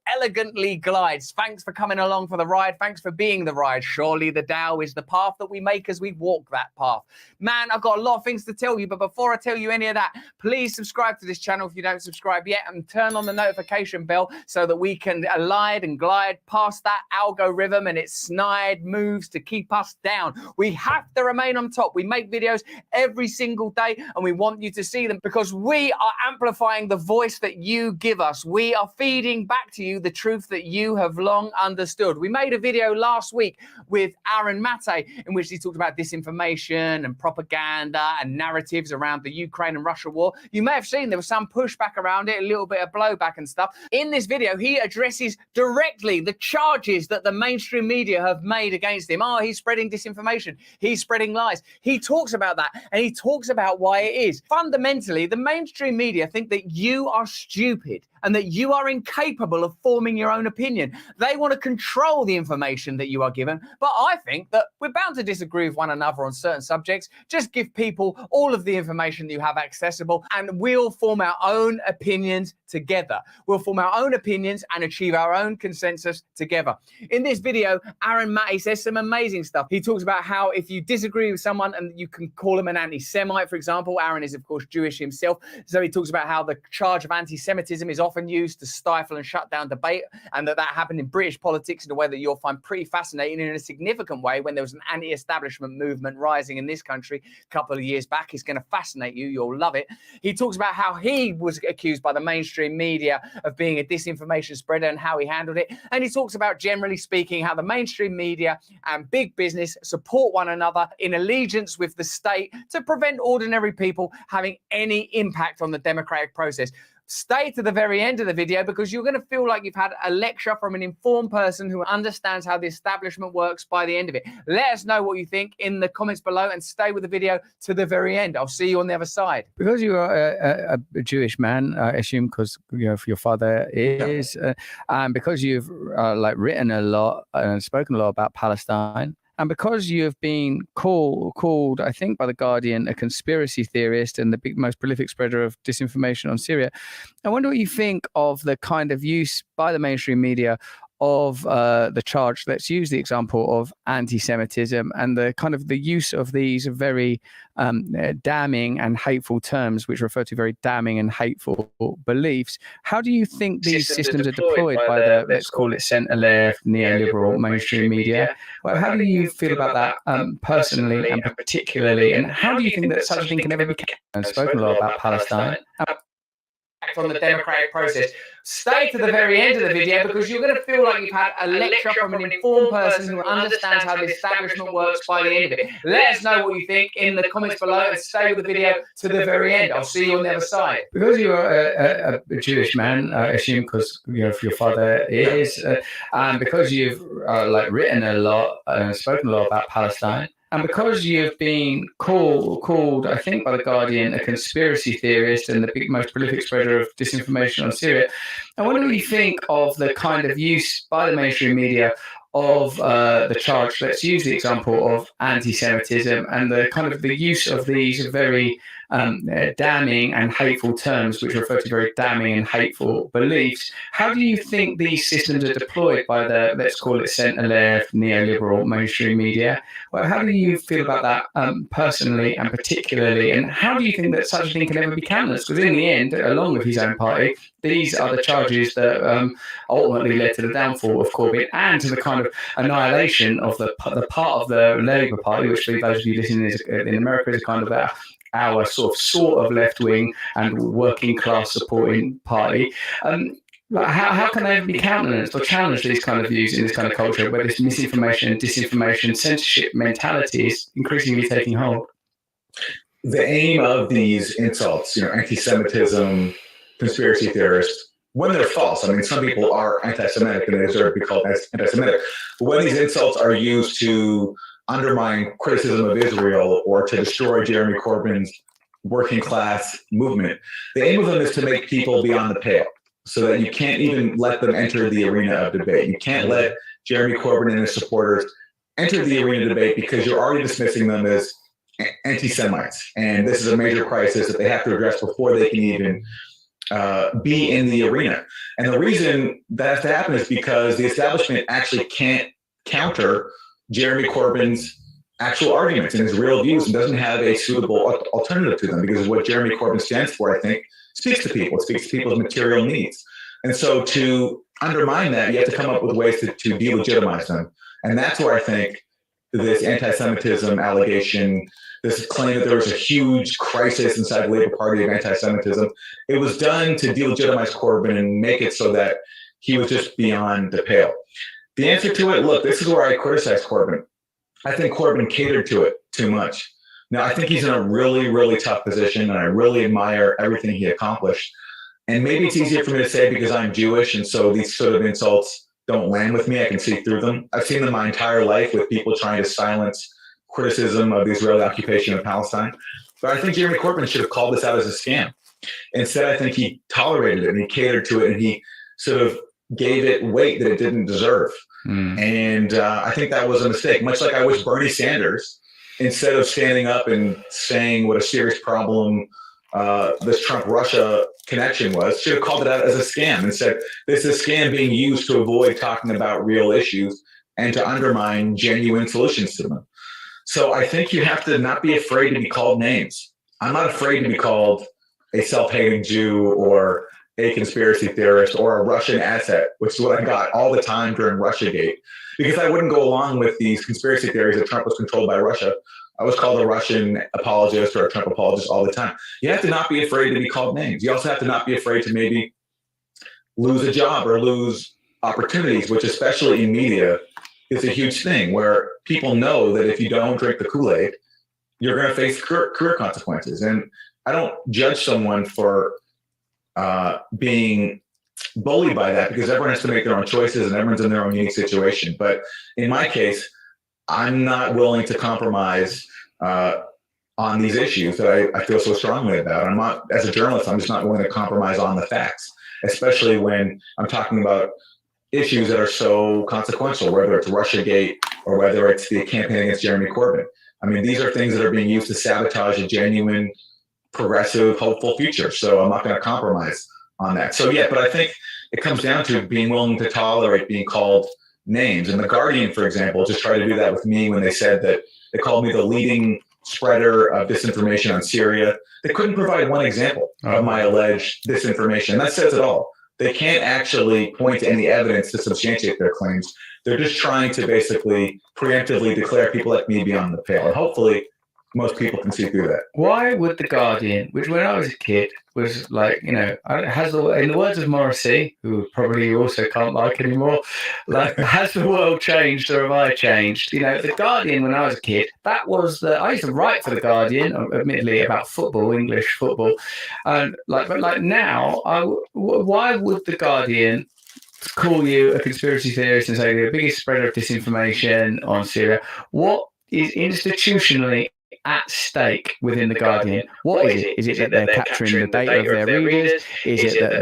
elegantly glides. Thanks for coming along for the ride. Thanks for being the ride. Surely the Tao is the path that we make as we walk that path. Man, I've got a lot of things to tell you, but before I tell you any of that, please subscribe to this channel if you don't subscribe yet and turn on the notification bell so that we can glide and glide past that algorithm and its snide moves to keep us down. We have to remain on top. We make videos every single day and we want you to see them because we are amplifying the voice that you give us. We are feeding back to you the truth that you have long understood. We made a video last week with Aaron Mate in which he talked about disinformation and propaganda and narratives around the Ukraine and Russia war. You may have seen there was some pushback around it, a little bit of blowback and stuff. In this video, he addresses directly the charges that the mainstream media have made against him. Oh, he's spreading disinformation. He's spreading lies. He talks about that and he talks about why it is. Fundamentally, the mainstream media think that you are stupid and that you are incapable of forming your own opinion. They want to control the information that you are given, but I think that we're bound to disagree with one another on certain subjects. Just give people all of the information that you have accessible and we'll form our own opinions together. We'll form our own opinions and achieve our own consensus together. In this video, Aaron Mate says some amazing stuff. He talks about how if you disagree with someone and you can call them an anti-Semite, for example. Aaron is, of course, Jewish himself. So he talks about how the charge of anti-Semitism is often used to stifle and shut down debate, and that happened in British politics in a way that you'll find pretty fascinating in a significant way when there was an anti-establishment movement rising in this country a couple of years back. It's going to fascinate you. You'll love it. He talks about how he was accused by the mainstream media of being a disinformation spreader and how he handled it. And he talks about, generally speaking, how the mainstream media and big business support one another in allegiance with the state to prevent ordinary people having any impact on the democratic process. Stay to the very end of the video because you're going to feel like you've had a lecture from an informed person who understands how the establishment works by the end of it. Let us know what you think in the comments below and stay with the video to the very end. I'll see you on the other side. Because you are a Jewish man, I assume, because your father is, and because you've written a lot and spoken a lot about Palestine. And because you have been called, I think, by The Guardian, a conspiracy theorist and the most prolific spreader of disinformation on Syria, I wonder what you think of the kind of use by the mainstream media of the charge. Let's use the example of anti-Semitism and the kind of the use of these very damning and hateful terms, which refer to very damning and hateful beliefs. How do you think these systems are deployed by the, let's call it, centre-left, neoliberal mainstream media? Well, how do you feel about that personally and particularly? And how do you think that such a thing can ever be? I've spoken a lot about Palestine. on the democratic process. Stay to the very end of the video because you're going to feel like you've had a lecture from an informed person who understands how the establishment works by the end of it. Let us know what you think in the comments below and stay with the video to the very end. I'll see you on the other side. Because you're a Jewish man, I assume, because your father is, and because you've written a lot and spoken a lot about Palestine, and because you've been called, I think, by The Guardian, a conspiracy theorist and the most prolific spreader of disinformation on Syria, I wonder what you think of the kind of use by the mainstream media of the charge. Let's use the example of anti-Semitism and the kind of the use of these very damning and hateful terms, which refer to very damning and hateful beliefs. How do you think these systems are deployed by the, let's call it, centre-left, neoliberal mainstream media? Well, how do you feel about that personally and particularly, and how do you think that such a thing can ever be countenanced? Because in the end, along with his own party, these are the charges that ultimately led to the downfall of Corbyn and to the kind of annihilation of the part of the Labour Party, which for those of you listening in America is kind of our sort of left-wing and working class supporting party. How can they be countenanced or challenge these kind of views in this kind of culture where this misinformation, disinformation, censorship mentality is increasingly taking hold? The aim of these insults, anti-Semitism, conspiracy theorists, when they're false, I mean, some people are anti-Semitic and they deserve to be called anti-Semitic, but when these insults are used to undermine criticism of Israel or to destroy Jeremy Corbyn's working class movement, the aim of them is to make people beyond the pale so that you can't even let them enter the arena of debate. You can't let Jeremy Corbyn and his supporters enter the arena of debate because you're already dismissing them as anti-Semites. And this is a major crisis that they have to address before they can even be in the arena. And the reason that has to happen is because the establishment actually can't counter Jeremy Corbyn's actual arguments and his real views and doesn't have a suitable alternative to them, because what Jeremy Corbyn stands for, I think, speaks to people. It speaks to people's material needs. And so to undermine that, you have to come up with ways to delegitimize them. And that's where I think this anti-Semitism allegation, this claim that there was a huge crisis inside the Labour Party of anti-Semitism, it was done to delegitimize Corbyn and make it so that he was just beyond the pale. The answer to it, look, this is where I criticize Corbyn. I think Corbyn catered to it too much. Now, I think he's in a really, really tough position, and I really admire everything he accomplished. And maybe it's easier for me to say because I'm Jewish, and so these sort of insults don't land with me. I can see through them. I've seen them my entire life with people trying to silence criticism of the Israeli occupation of Palestine. But I think Jeremy Corbyn should have called this out as a scam. Instead, I think he tolerated it and he catered to it and he sort of gave it weight that it didn't deserve. And I think that was a mistake. Much like I wish Bernie Sanders, instead of standing up and saying what a serious problem this Trump-Russia connection was, should have called it out as a scam and said, this is a scam being used to avoid talking about real issues and to undermine genuine solutions to them. So I think you have to not be afraid to be called names. I'm not afraid to be called a self-hating Jew or a conspiracy theorist or a Russian asset, which is what I got all the time during Russiagate, because I wouldn't go along with these conspiracy theories that Trump was controlled by Russia. I was called a Russian apologist or a Trump apologist all the time. You have to not be afraid to be called names. You also have to not be afraid to maybe lose a job or lose opportunities, which especially in media is a huge thing where people know that if you don't drink the Kool-Aid, you're going to face career consequences. And I don't judge someone for being bullied by that, because everyone has to make their own choices and everyone's in their own unique situation. But in my case, I'm not willing to compromise on these issues that I feel so strongly about. I'm not, as a journalist, I'm just not willing to compromise on the facts, especially when I'm talking about issues that are so consequential, whether it's Russiagate or whether it's the campaign against Jeremy Corbyn. I mean, these are things that are being used to sabotage a genuine, progressive, hopeful future. So I'm not going to compromise on that. So yeah, but I think it comes down to being willing to tolerate being called names. And The Guardian, for example, just tried to do that with me when they said that they called me the leading spreader of disinformation on Syria. They couldn't provide one example of my alleged disinformation. That says it all. They can't actually point to any evidence to substantiate their claims. They're just trying to basically preemptively declare people like me beyond the pale. And hopefully most people can see through that. Why would The Guardian, which when I was a kid was like, you know, has the, in the words of Morrissey, who probably you also can't like anymore, like, has the world changed or have I changed? You know, The Guardian when I was a kid, that was the, I used to write for The Guardian, admittedly about football, English football, and like, but like now, why would The Guardian call you a conspiracy theorist and say you're the biggest spreader of disinformation on Syria? What is institutionally at stake within The Guardian? What is it? Is it that they're capturing the data of their readers? Is it that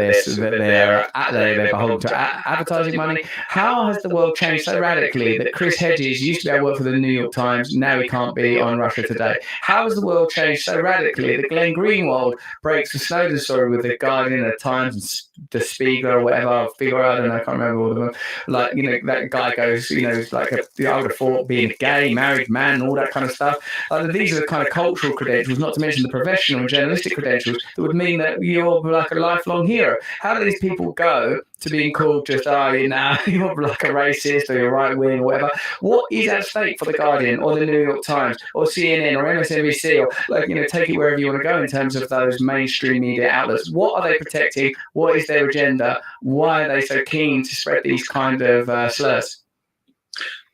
they're beholden to advertising money? How has the world changed so radically that Chris Hedges used to be able to work for the New York Times, now he can't be on Russia Today? How has the world changed so radically that Glenn Greenwald breaks the Snowden story with The Guardian, The Times, The Spiegel, or whatever? I don't know, I can't remember all of them. Like, you know, that guy goes, you know, like I would have thought being a gay, married man, all that kind of stuff. These are the kind of cultural credentials, not to mention the professional and journalistic credentials, that would mean that you're like a lifelong hero. How do these people go to being called just, you're like a racist or you're right wing or whatever? What is at stake for The Guardian or the New York Times or CNN or MSNBC or, like, you know, take it wherever you want to go in terms of those mainstream media outlets? What are they protecting? What is their agenda? Why are they so keen to spread these kind of slurs?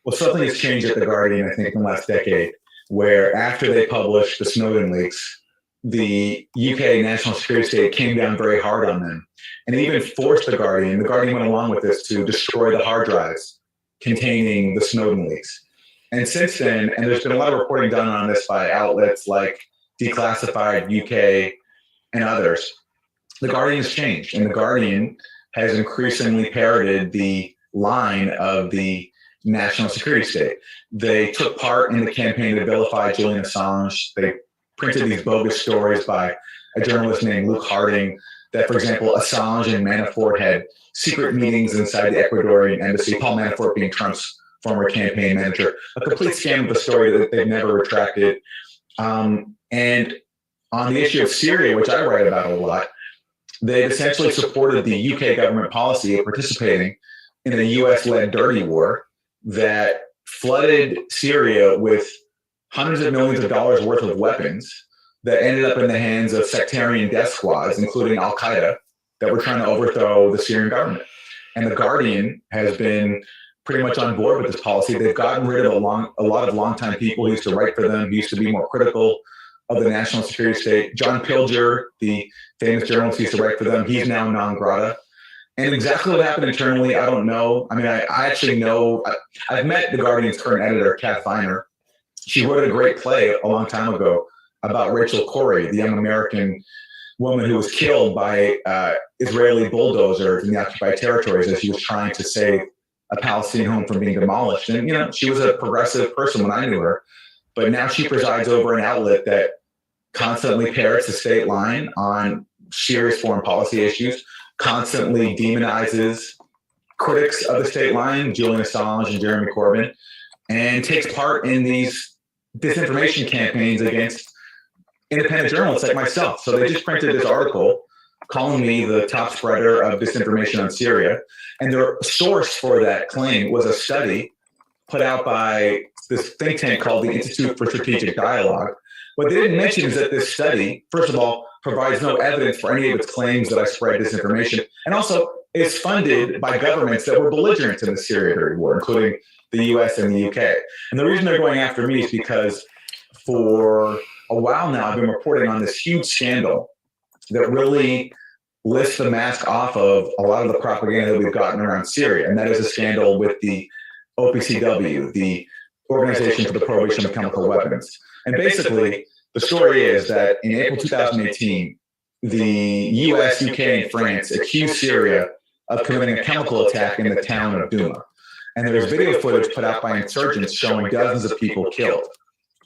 Well, something has changed at The Guardian, I think, in the last decade, where after they published the Snowden leaks, the UK National Security State came down very hard on them and even forced The Guardian went along with this, to destroy the hard drives containing the Snowden leaks. And since then, and there's been a lot of reporting done on this by outlets like Declassified UK and others, The Guardian has changed, and The Guardian has increasingly parroted the line of the National Security State. They took part in the campaign to vilify Julian Assange. They printed these bogus stories by a journalist named Luke Harding that, for example, Assange and Manafort had secret meetings inside the Ecuadorian embassy, Paul Manafort being Trump's former campaign manager. A complete scam of the story that they've never retracted. And on the issue of Syria, which I write about a lot, they've essentially supported the UK government policy of participating in a US-led dirty war that flooded Syria with hundreds of millions of dollars worth of weapons that ended up in the hands of sectarian death squads, including Al-Qaeda, that were trying to overthrow the Syrian government. And The Guardian has been pretty much on board with this policy. They've gotten rid of a lot of longtime people who used to write for them, who used to be more critical of the National Security State. John Pilger, the famous journalist who used to write for them, he's now non grata. And exactly what happened internally, I don't know. I mean, I actually know, I've met The Guardian's current editor, Kath Viner. She wrote a great play a long time ago about Rachel Corrie, the young American woman who was killed by Israeli bulldozers in the occupied territories as she was trying to save a Palestinian home from being demolished. And, you know, she was a progressive person when I knew her, but now she presides over an outlet that constantly parrots the state line on serious foreign policy issues, constantly demonizes critics of the state line, Julian Assange and Jeremy Corbyn, and takes part in these disinformation campaigns against independent journalists like myself. So they just printed this article calling me the top spreader of disinformation on Syria. And their source for that claim was a study put out by this think tank called the Institute for Strategic Dialogue. What they didn't mention is that this study, first of all, provides no evidence for any of its claims that I spread disinformation, and also is funded by governments that were belligerent in the Syria dirty war, including the US and the UK. And the reason they're going after me is because for a while now, I've been reporting on this huge scandal that really lifts the mask off of a lot of the propaganda that we've gotten around Syria. And that is a scandal with the OPCW, the Organization for the Prohibition of Chemical Weapons. And basically, the story is that in April 2018, the US, UK, and France accused Syria of committing a chemical attack in the town of Douma. And there was video footage put out by insurgents showing dozens of people killed.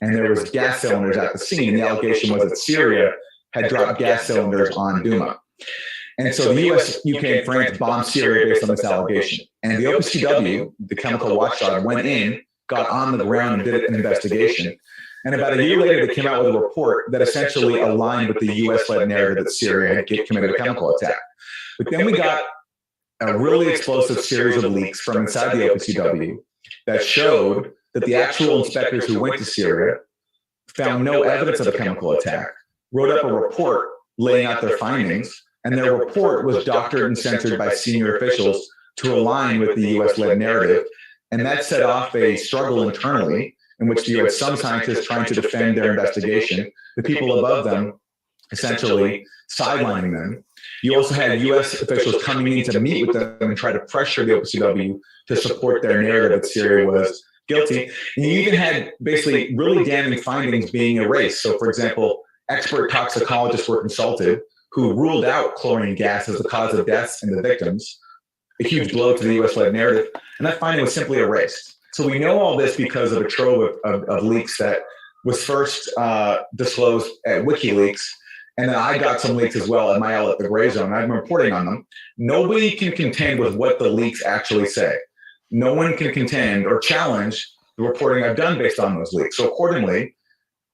And there was gas cylinders at the scene. And the allegation was that Syria had dropped gas cylinders on Douma. And so the US, UK, and France bombed Syria based on this allegation. And the OPCW, the chemical watchdog, went in, got on the ground, and did an investigation. And about a year later, they came out with a report that essentially aligned with the US-led narrative that Syria had committed a chemical attack. But then we got a really explosive series of leaks from inside the OPCW that showed that the actual inspectors who went to Syria found no evidence of a chemical attack, wrote up a report laying out their findings, and their report was doctored and censored by senior officials to align with the US-led narrative. And that set off a struggle internally in which you had some scientists trying to defend their investigation, the people above them essentially sidelining them. You also had US officials coming in to meet with them and try to pressure the OPCW to support their narrative that Syria was guilty. And you even had basically really damning findings being erased. So, for example, expert toxicologists were consulted who ruled out chlorine gas as the cause of deaths in the victims, a huge blow to the US-led narrative, and that finding was simply erased. So we know all this because of a trove of leaks that was first disclosed at WikiLeaks, and then I got some leaks as well at my outlet, The Gray Zone. I'm reporting on them. Nobody can contend with what the leaks actually say. No one can contend or challenge the reporting I've done based on those leaks. So accordingly,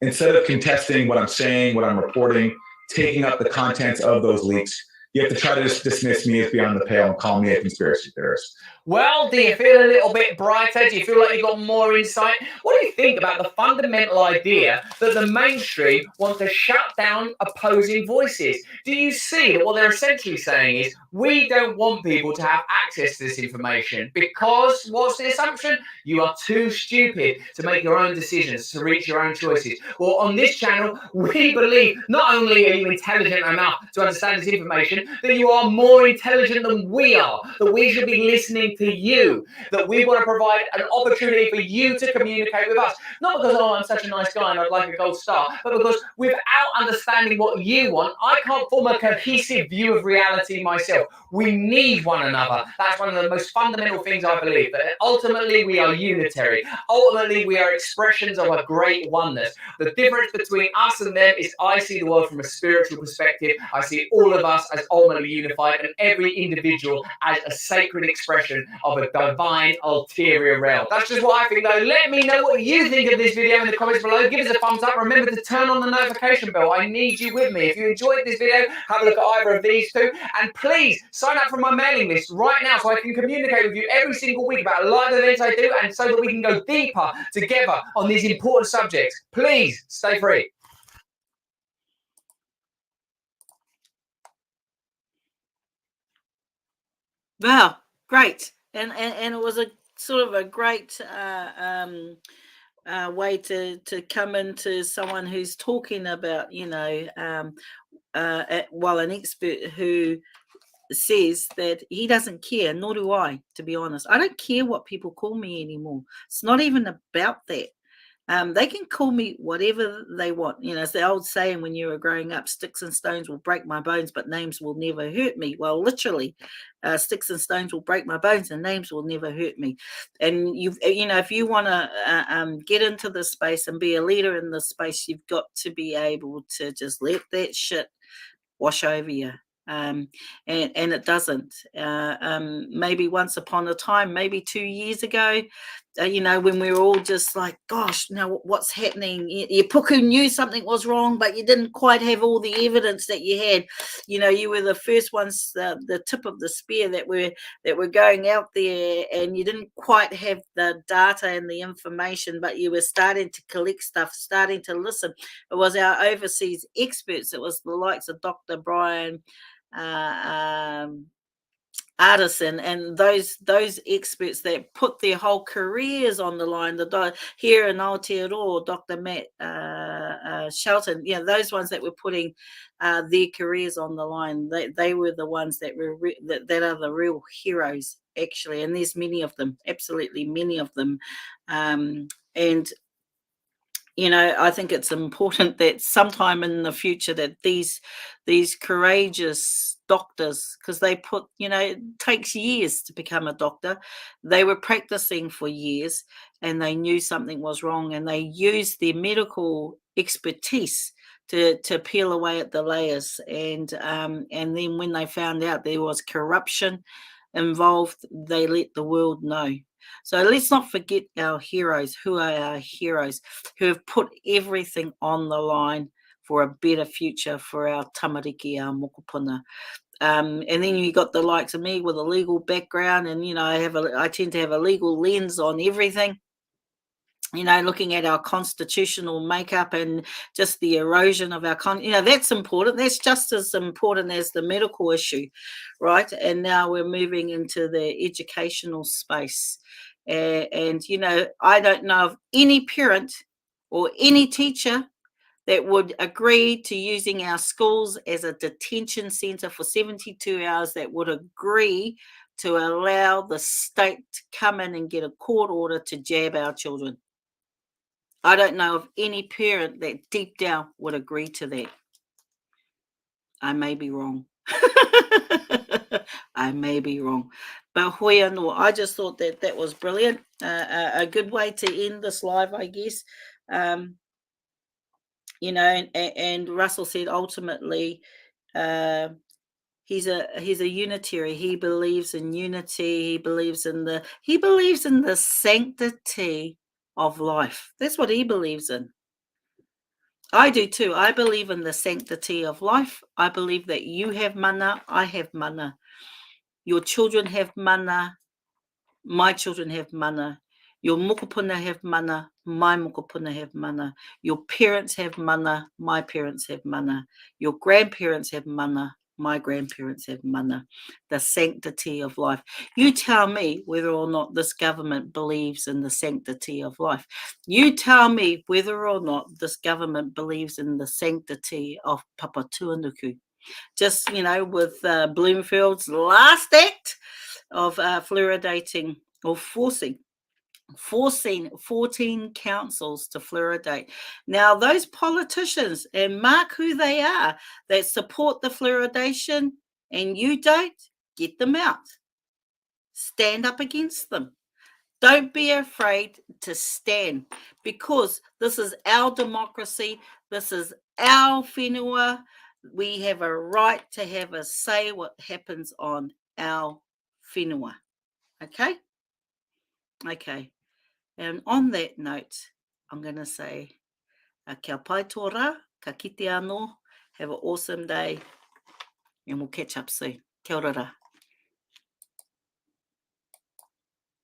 instead of contesting what I'm saying, what I'm reporting, taking up the contents of those leaks, you have to try to just dismiss me as beyond the pale and call me a conspiracy theorist. Well, do you feel a little bit brighter? Do you feel like you've got more insight? What do you think about the fundamental idea that the mainstream want to shut down opposing voices? Do you see that what they're essentially saying is, we don't want people to have access to this information because, what's the assumption? You are too stupid to make your own decisions, to reach your own choices. Well, on this channel, we believe not only are you intelligent enough to understand this information, that you are more intelligent than we are, that we should be listening to you, that we want to provide an opportunity for you to communicate with us. Not because, oh, I'm such a nice guy and I'd like a gold star, but because without understanding what you want, I can't form a cohesive view of reality myself. We need one another. That's one of the most fundamental things I believe, that ultimately we are unitary. Ultimately, we are expressions of a great oneness. The difference between us and them is I see the world from a spiritual perspective. I see all of us as ultimately unified and every individual as a sacred expression of a divine ulterior realm. That's just what I think, though. Let me know what you think of this video in the comments below. Give us a thumbs up. Remember to turn on the notification bell. I need you with me. If you enjoyed this video, have a look at either of these two. And please sign up for my mailing list right now so I can communicate with you every single week about live events I do, and so that we can go deeper together on these important subjects. Please stay free. Wow, great. And it was a sort of a great way to come into someone who's talking about, you know, an expert who says that he doesn't care, nor do I, to be honest. I don't care what people call me anymore. It's not even about that. They can call me whatever they want. You know, it's the old saying when you were growing up, sticks and stones will break my bones, but names will never hurt me. Well, literally, sticks and stones will break my bones and names will never hurt me. And you know, if you want to get into this space and be a leader in this space, you've got to be able to just let that shit wash over you. And it doesn't. Maybe once upon a time, maybe 2 years ago, you know, when we were all just like, gosh, now what's happening? Your puku knew something was wrong, but you didn't quite have all the evidence that you had. You know, you were the first ones, the tip of the spear that were going out there, and you didn't quite have the data and the information, but you were starting to collect stuff, starting to listen. It was our overseas experts. It was the likes of Dr. Brian Artisan and those experts that put their whole careers on the line. Here in Aotearoa, Dr. Matt Shelton, you know, those ones that were putting their careers on the line. They were the ones that were that are the real heroes, actually. And there's many of them, absolutely many of them, and. You know, I think it's important that sometime in the future that these courageous doctors, because they put, you know, it takes years to become a doctor. They were practicing for years and they knew something was wrong, and they used their medical expertise to peel away at the layers. And then when they found out there was corruption involved, they let the world know. So let's not forget our heroes. Who are our heroes? Who have put everything on the line for a better future for our tamariki, our mokopuna. And then you got the likes of me with a legal background, and you know, I tend to have a legal lens on everything. looking at our constitutional makeup and just the erosion of our that's important. That's just as important as the medical issue, right? And now we're moving into the educational space. And I don't know of any parent or any teacher that would agree to using our schools as a detention centre for 72 hours, that would agree to allow the state to come in and get a court order to jab our children. I don't know of any parent that deep down would agree to that. I may be wrong. I may be wrong. But hoi anō, I just thought that was brilliant. A good way to end this live, I guess. And Russell said ultimately he's a unitary. He believes in unity. He believes in the sanctity of life. That's what he believes in. I do too. I believe in the sanctity of life. I believe that you have mana, I have mana. Your children have mana, my children have mana. Your mokopuna have mana, my mokopuna have mana. Your parents have mana, my parents have mana. Your grandparents have mana, my grandparents have mana. The sanctity of life. You tell me whether or not this government believes in the sanctity of life. You tell me whether or not this government believes in the sanctity of Papatuanuku. Just, with Bloomfield's last act of fluoridating or forcing 14 councils to fluoridate. Now, those politicians, and mark who they are, that support the fluoridation and you don't, get them out. Stand up against them. Don't be afraid to stand, because this is our democracy. This is our whenua. We have a right to have a say what happens on our whenua. Okay? Okay. And on that note, I'm going to say, kia pai tō rā, ka kite anō, have an awesome day, and we'll catch up soon. Kia ora rā.